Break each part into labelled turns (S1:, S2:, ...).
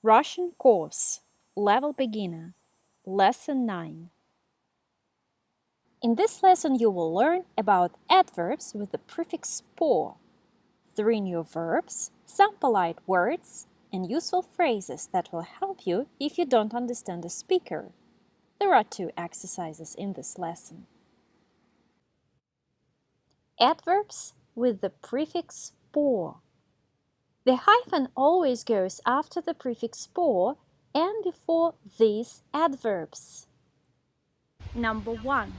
S1: Russian course, level beginner, lesson 9. In this lesson you will learn about adverbs with the prefix po, 3 new verbs, some polite words, and useful phrases that will help you if you don't understand the speaker. There are 2 exercises in this lesson. Adverbs with the prefix po. The hyphen always goes after the prefix po and before these adverbs. Number 1.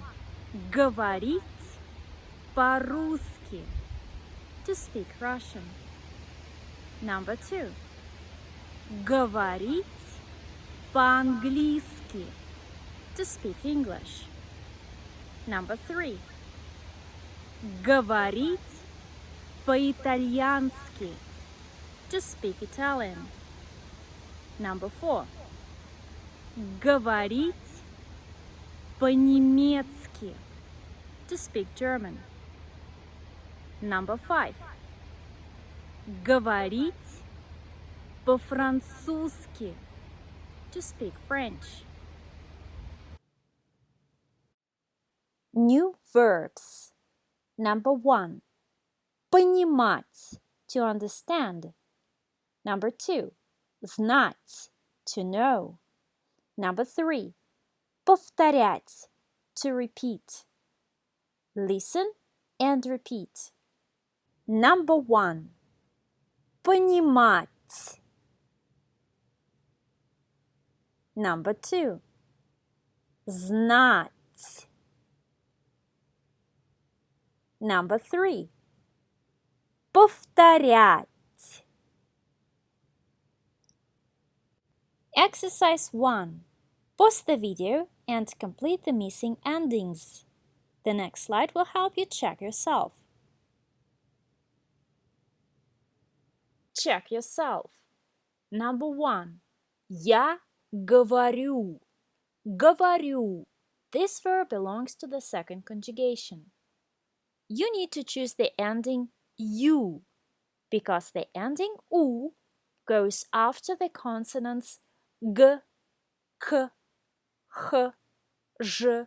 S1: Говорить по-русски. To speak Russian. Number 2. Говорить по-английски. To speak English. Number 3. Говорить по-итальянски. To speak Italian. Number 4. Говорить по-немецки. To speak German. Number 5. Говорить по-французски. To speak French. New verbs. Number 1. Понимать. To understand. Number 2. Знать. To know. Number 3. Повторять. To repeat. Listen and repeat. Number 1. Понимать. Number 2. Знать. Number 3. Повторять. Exercise 1. Pause the video and complete the missing endings. The next slide will help you check yourself. Check yourself. Number 1. Я говорю. Говорю. This verb belongs to the second conjugation. You need to choose the ending u because the ending u goes after the consonants g, k, h, zh,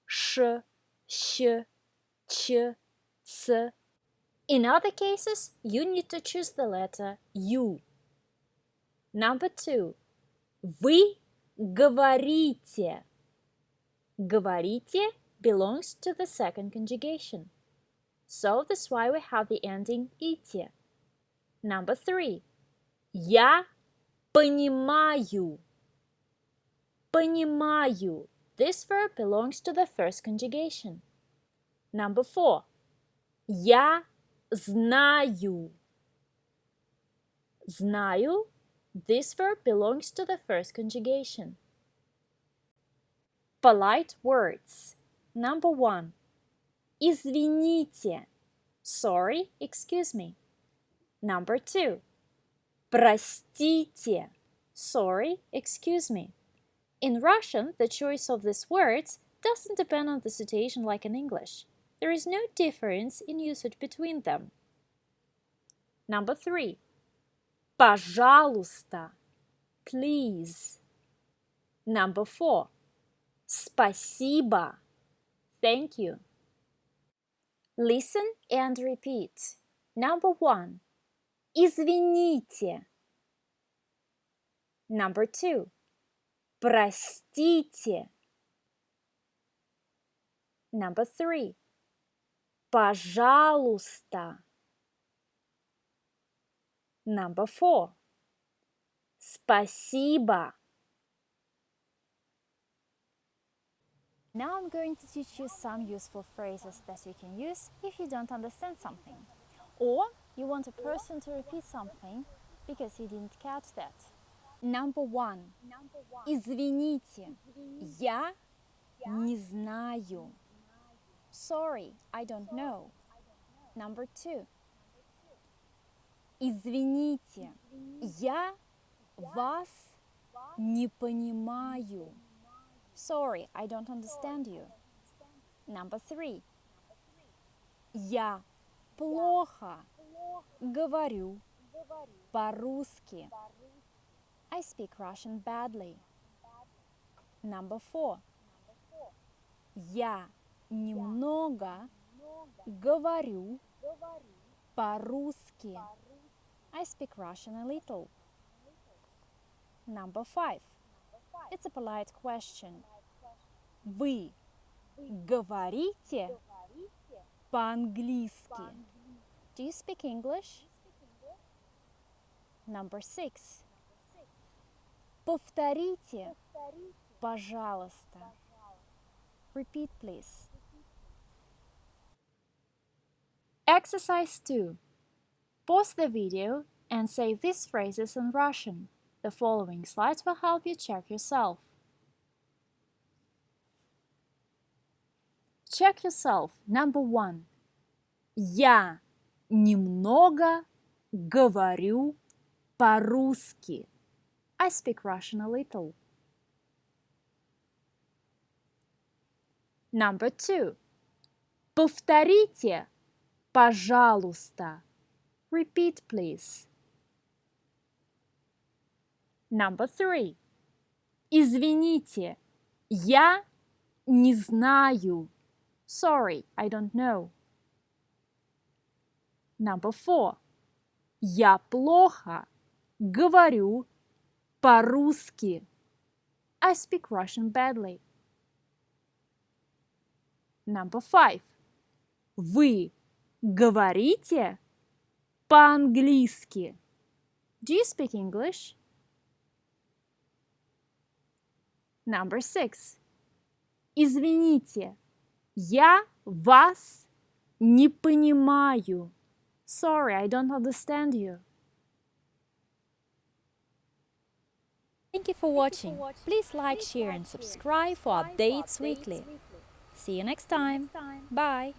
S1: sh, sh, ch, ц. In other cases, you need to choose the letter u. Number 2. Вы говорите. Говорите belongs to the second conjugation. So that's why we have the ending ите. Number 3. Я понимаю. Понимаю. This verb belongs to the first conjugation. Number 4. Я знаю. Знаю. This verb belongs to the first conjugation. Polite words. Number 1. Извините. Sorry, excuse me. Number 2. Простите. Sorry, excuse me. In Russian, the choice of these words doesn't depend on the situation like in English. There is no difference in usage between them. Number 3. Пожалуйста. Please. Number 4. Спасибо. Thank you. Listen and repeat. Number 1. Извините. Number 2. Простите. Number 3. Пожалуйста. Number 4. Спасибо. Now I'm going to teach you some useful phrases that you can use if you don't understand something. Or you want a person to repeat something because he didn't catch that. Number 1. Извините. Я не знаю. Sorry, I don't know. Number 2. Извините. Я вас не понимаю. Sorry, I don't understand you. Number 3. Я плохо говорю по-русски. I speak Russian badly. Number 4. Я немного говорю по-русски. I speak Russian a little. Number 5. It's a polite question. Вы говорите по-английски? Do you speak English? Number 6. Повторите, пожалуйста. Repeat, please. Exercise 2. Pause the video and say these phrases in Russian. The following slides will help you check yourself. Check yourself. Number 1. Я немного говорю по-русски. I speak Russian a little. Number 2. Повторите, пожалуйста. Repeat, please. Number 3. Извините, я не знаю. Sorry, I don't know. Number 4. Я плохо говорю по-русски. I speak Russian badly. Number 5. Вы говорите по-английски? Do you speak English? Number 6. Извините, я вас не понимаю. Sorry, I don't understand you. Thank you for watching. Please like, share and subscribe for updates weekly. See you next time. Bye.